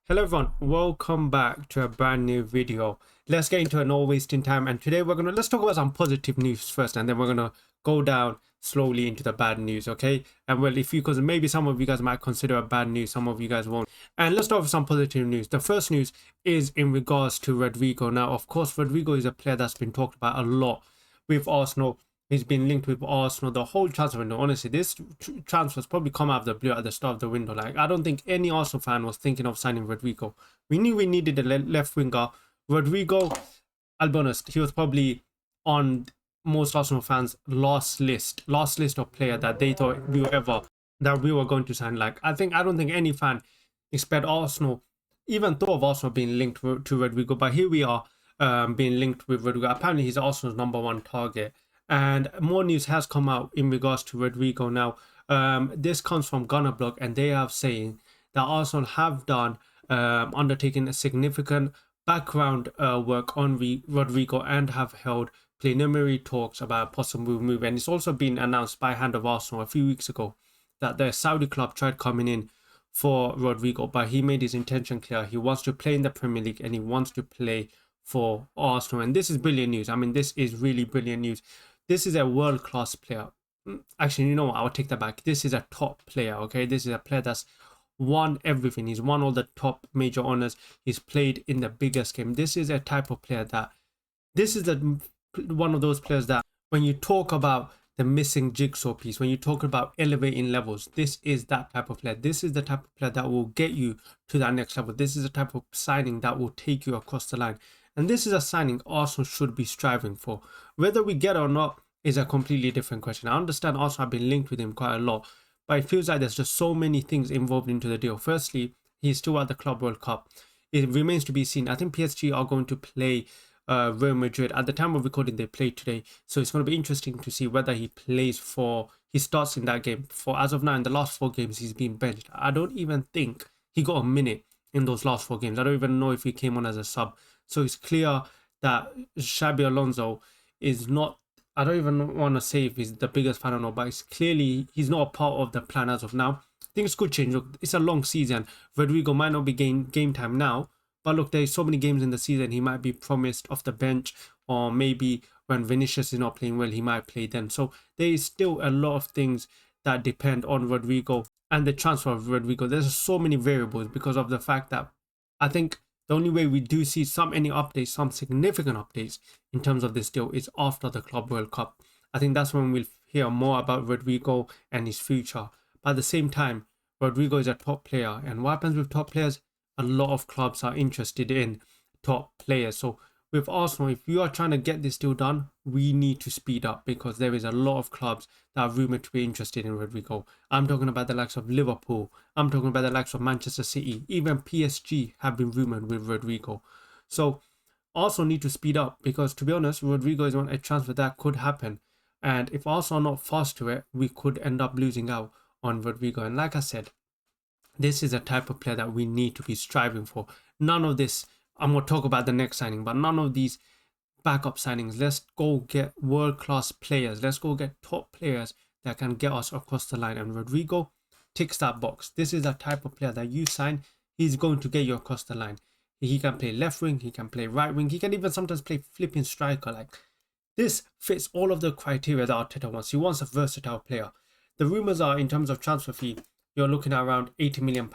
Hello everyone, welcome back to a brand new video. Let's get into it, no wasting time, and today let's talk about some positive news first, and then we're gonna go down slowly into the bad news, okay? And well, because maybe some of you guys might consider it bad news, some of you guys won't. And let's start with some positive news. The first news is in regards to Rodrygo. Now, of course, Rodrygo is a player that's been talked about a lot with Arsenal. He's been linked with Arsenal the whole transfer window. Honestly, this transfer's probably come out of the blue at the start of the window. Like, I don't think any Arsenal fan was thinking of signing Rodrygo. We knew we needed a left winger. Rodrygo, I'll be honest, he was probably on most Arsenal fans' last list of player that they thought we were going to sign. Like, I don't think any fan expect Arsenal, even thought of Arsenal being linked to Rodrygo. But here we are, being linked with Rodrygo. Apparently, he's Arsenal's #1 target. And more news has come out in regards to Rodrygo now. This comes from Gunner Blog, and they are saying that Arsenal have undertaken a significant background work on Rodrygo and have held preliminary talks about a possible move. And it's also been announced by hand of Arsenal a few weeks ago that the Saudi club tried coming in for Rodrygo, but he made his intention clear. He wants to play in the Premier League and he wants to play for Arsenal. And this is brilliant news. I mean, this is really brilliant news. This is a world-class player. Actually, you know what? I'll take that back. This is a top player, okay? This is a player that's won everything. He's won all the top major honors. He's played in the biggest game. This is a type of player that... This is one of those players that when you talk about the missing jigsaw piece, when you talk about elevating levels, this is that type of player. This is the type of player that will get you to that next level. This is the type of signing that will take you across the line. And this is a signing Arsenal should be striving for. Whether we get it or not is a completely different question. I understand Arsenal have been linked with him quite a lot, but it feels like there's just so many things involved into the deal. Firstly, he's still at the Club World Cup. It remains to be seen. I think PSG are going to play Real Madrid. At the time of recording, they played today. So it's going to be interesting to see whether he starts in that game. For as of now, in the last 4 games, he's been benched. I don't even think he got a minute in those last 4 games. I don't even know if he came on as a sub. So it's clear that Xabi Alonso is not, I don't even want to say if he's the biggest fan or not, but it's clearly he's not a part of the plan as of now. Things could change. Look, it's a long season. Rodrygo might not be game time now, but look, there's so many games in the season. He might be promised off the bench, or maybe when Vinicius is not playing well, he might play then. So there is still a lot of things that depend on Rodrygo and the transfer of Rodrygo. There's so many variables because of the fact that I think the only way we do see some significant updates in terms of this deal is after the Club World Cup. I think that's when we'll hear more about Rodrygo and his future. But at the same time, Rodrygo is a top player. And what happens with top players? A lot of clubs are interested in top players. So with Arsenal, if you are trying to get this deal done, we need to speed up because there is a lot of clubs that are rumoured to be interested in Rodrygo. I'm talking about the likes of Liverpool. I'm talking about the likes of Manchester City. Even PSG have been rumoured with Rodrygo. So Arsenal need to speed up because, to be honest, Rodrygo is a transfer that could happen. And if Arsenal are not fast to it, we could end up losing out on Rodrygo. And like I said, this is a type of player that we need to be striving for. None of this... I'm going to talk about the next signing, but none of these backup signings. Let's go get world-class players. Let's go get top players that can get us across the line. And Rodrygo ticks that box. This is the type of player that you sign. He's going to get you across the line. He can play left wing. He can play right wing. He can even sometimes play flipping striker. Like, this fits all of the criteria that Arteta wants. He wants a versatile player. The rumours are, in terms of transfer fee, you're looking at around £80 million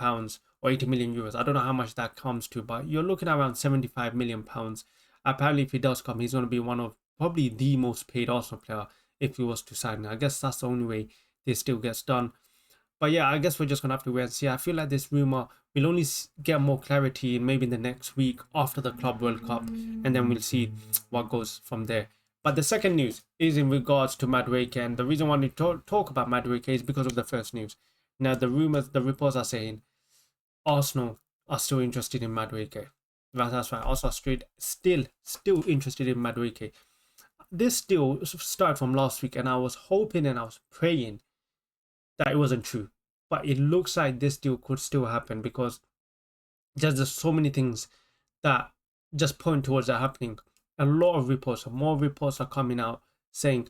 or 80 million euros. I don't know how much that comes to, but you're looking at around 75 million pounds. Apparently, if he does come, he's going to be one of probably the most paid Arsenal player if he was to sign. I guess that's the only way this still gets done. But yeah, I guess we're just going to have to wait and see. I feel like this rumour will only get more clarity in maybe the next week after the Club World Cup, and then we'll see what goes from there. But the second news is in regards to Madueke, and the reason why we talk about Madueke is because of the first news. Now, the reports are saying Arsenal are still interested in Madueke. That's right. Arsenal are still interested in Madueke. This deal started from last week, and I was hoping and I was praying that it wasn't true. But it looks like this deal could still happen because there's just so many things that just point towards that happening. A lot of reports, more reports are coming out saying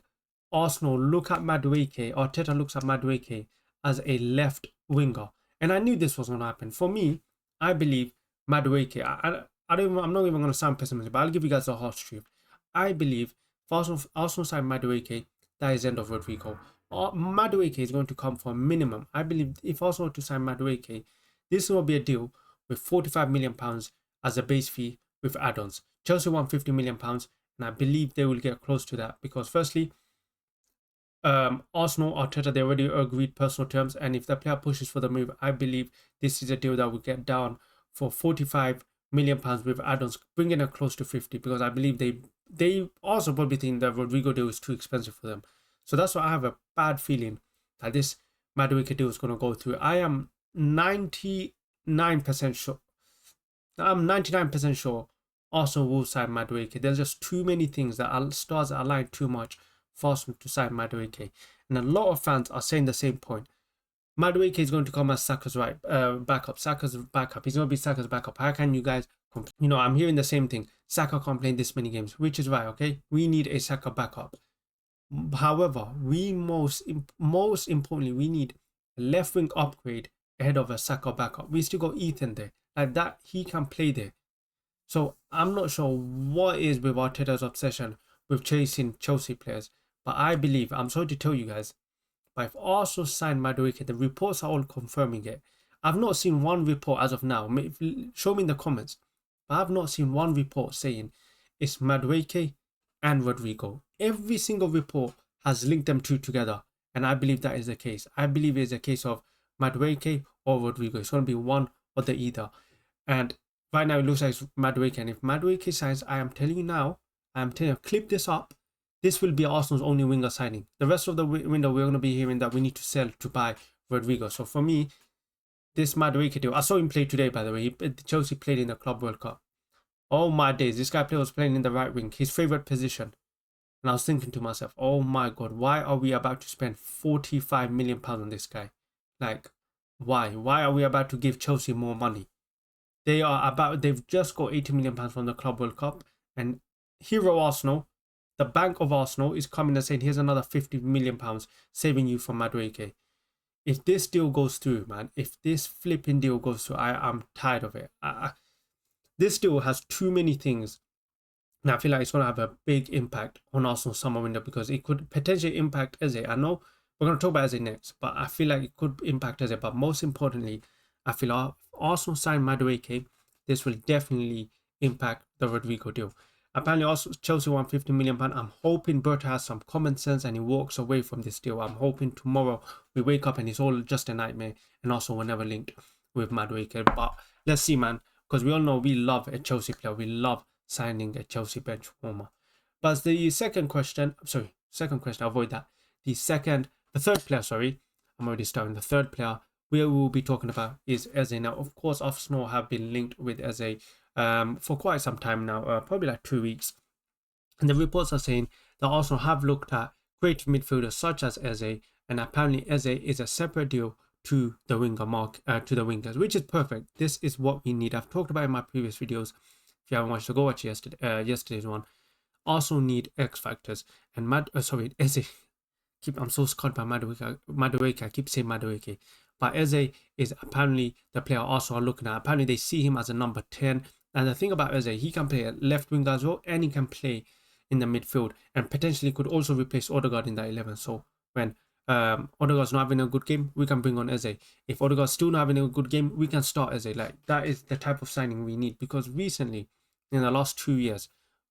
Arsenal look at Madueke, Arteta looks at Madueke as a left winger. And I knew this was going to happen. For me, I believe Madueke, I don't. I'm not even going to sound pessimistic, but I'll give you guys the harsh truth. I believe if Arsenal sign Madueke, that is the end of Rodrygo. Madueke is going to come for a minimum. I believe if Arsenal to sign Madueke, this will be a deal with 45 million pounds as a base fee with add-ons. Chelsea want 50 million pounds, and I believe they will get close to that because firstly, Arsenal, Arteta, they already agreed personal terms, and if the player pushes for the move, I believe this is a deal that will get down for 45 million pounds with add-ons, bringing it close to 50 because I believe they also probably think that Rodrygo deal is too expensive for them. So that's why I have a bad feeling that this Madueke deal is going to go through. I am 99% sure. I'm 99% sure Arsenal will sign Madueke. There's just too many things that are stars that align too much for Arsenal to sign Madueke. And a lot of fans are saying the same point. Madueke is going to come as Saka's backup. Saka's backup. He's going to be Saka's backup. How can you guys complain? You know, I'm hearing the same thing. Saka can't play this many games, which is right, okay? We need a Saka backup. However, we most importantly, we need a left wing upgrade ahead of a Saka backup. We still got Ethan there. Like that, he can play there. So I'm not sure what is with Arteta's obsession with chasing Chelsea players. But I believe, I'm sorry to tell you guys, but if Arsenal sign Madueke, the reports are all confirming it. I've not seen one report as of now. Show me in the comments. But I've not seen one report saying it's Madueke and Rodrygo. Every single report has linked them two together. And I believe that is the case. I believe it's a case of Madueke or Rodrygo. It's going to be one or the either. And right now it looks like it's Madueke. And if Madueke signs, I am telling you now, clip this up. This will be Arsenal's only winger signing. The rest of the window, we're going to be hearing that we need to sell to buy Rodrygo. So for me, this Madueke deal, I saw him play today, by the way. Chelsea played in the Club World Cup. Oh my days, this guy was playing in the right wing, his favorite position. And I was thinking to myself, oh my God, why are we about to spend 45 million pounds on this guy? Like, why? Why are we about to give Chelsea more money? They've just got 80 million pounds from the Club World Cup, and hero Arsenal, the bank of Arsenal, is coming and saying, here's another 50 million pounds saving you from Madueke. If this deal goes through, man, if this flipping deal goes through, I'm tired of it. This deal has too many things. And I feel like it's going to have a big impact on Arsenal's summer window because it could potentially impact Eze. I know we're going to talk about Eze next, but I feel like it could impact Eze. But most importantly, I feel Arsenal signed Madueke, this will definitely impact the Rodrygo deal. Apparently, also Chelsea won £50 million. I'm hoping Berta has some common sense and he walks away from this deal. I'm hoping tomorrow we wake up and it's all just a nightmare and also we're never linked with Madueke. But let's see, man, because we all know we love a Chelsea player. We love signing a Chelsea bench warmer. But the avoid that. The third player, sorry, I'm already starting. The third player we will be talking about is Eze. Now, of course, Arsenal have been linked with Eze for quite some time now, probably like 2 weeks. And the reports are saying that Arsenal have looked at creative midfielders such as Eze, and apparently Eze is a separate deal to the wingers, which is perfect. This is what we need. I've talked about in my previous videos. If you haven't watched, so go watch yesterday's one. Arsenal need X factors, and Eze. I'm so scared by Madueke. I keep saying Madueke. But Eze is apparently the player Arsenal are looking at. Apparently they see him as a number 10. And the thing about Eze, he can play at left wing as well, and he can play in the midfield, and potentially could also replace Odegaard in that 11. So when Odegaard's not having a good game, we can bring on Eze. If Odegaard's still not having a good game, we can start Eze. Like, that is the type of signing we need, because recently, in the last 2 years,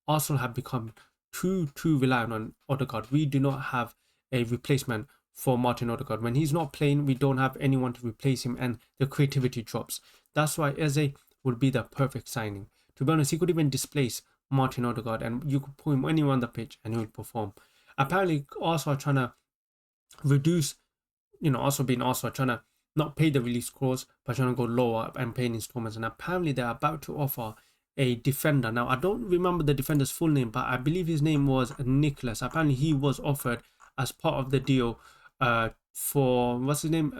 Arsenal have become too reliant on Odegaard. We do not have a replacement for Martin Odegaard. When he's not playing, we don't have anyone to replace him, and the creativity drops. That's why Eze would be the perfect signing. To be honest, he could even displace Martin Odegaard, and you could put him anywhere on the pitch and he would perform. Apparently, Arsenal are trying to reduce, Arsenal trying to not pay the release clause, but trying to go lower and pay in installments. And apparently, they're about to offer a defender. Now, I don't remember the defender's full name, but I believe his name was Nicholas. Apparently, he was offered as part of the deal for, what's his name?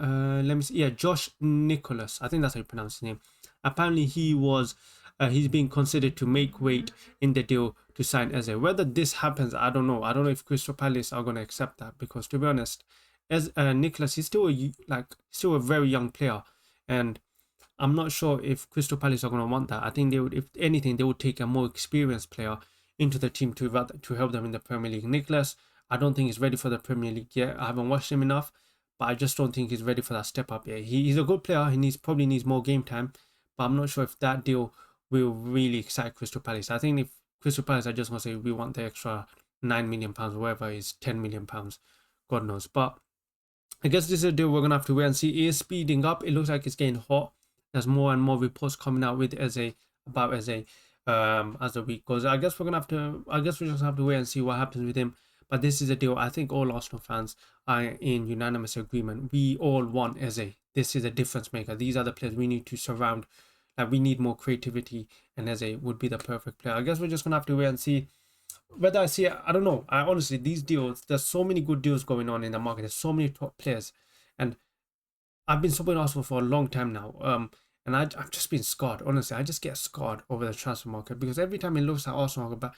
Let me see. Yeah, Josh Nicholas. I think that's how you pronounce his name. Apparently, he's being considered to make weight in the deal to sign Eze. Whether this happens, I don't know. I don't know if Crystal Palace are going to accept that, because to be honest, as Nicholas, he's still a very young player, and I'm not sure if Crystal Palace are going to want that. I think they would, if anything, they would take a more experienced player into the team to help them in the Premier League. Nicholas, I don't think he's ready for the Premier League yet. I haven't watched him enough, but I just don't think he's ready for that step up yet. He's a good player. Probably needs more game time, but I'm not sure if that deal will really excite Crystal Palace. I think if Crystal Palace are just going to say we want the extra £9 million, whatever is £10 million, God knows. But I guess this is a deal we're gonna have to wait and see. It is speeding up. It looks like it's getting hot. There's more and more reports coming out with Eze about Eze as the week goes. I guess we just have to wait and see what happens with him. But this is a deal I think all Arsenal fans are in unanimous agreement. We all want Eze. This is a difference maker. These are the players we need to surround. Like we need more creativity, and Eze would be the perfect player. I guess we're just gonna have to wait and see whether I see it. I don't know. I honestly, these deals, there's so many good deals going on in the market. There's so many top players, and I've been supporting Arsenal for a long time now. And I've just been scarred. Honestly, I just get scarred over the transfer market because every time it looks at Arsenal, but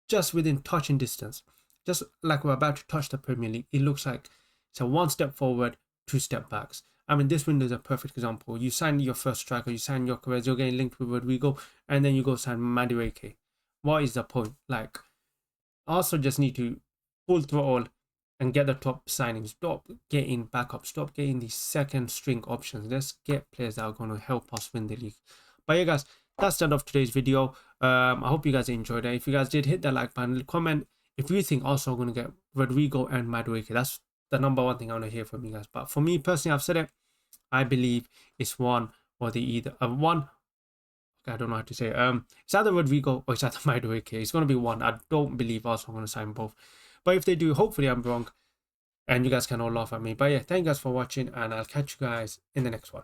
just within touching distance, just like we're about to touch the Premier League, it looks like it's a one step forward, two step backs. I mean, this window is a perfect example. You sign your first striker, you sign your careers, you're getting linked with Rodrygo, and then you go sign Madueke. What is the point? Like, Arsenal just need to pull throttle and get the top signings. Stop getting backup. Stop getting these second string options. Let's get players that are going to help us win the league. But yeah, guys, that's the end of today's video. I hope you guys enjoyed it. If you guys did, hit that like button. Comment if you think Arsenal are going to get Rodrygo and Madueke. That's the number one thing I want to hear from you guys. But for me personally, I've said it. I believe it's one or the either one. I don't know how to say it. It's either Rodrygo or it's either Madueke. It's going to be one. I don't believe Arsenal are going to sign both. But if they do, hopefully I'm wrong. And you guys can all laugh at me. But yeah, thank you guys for watching. And I'll catch you guys in the next one.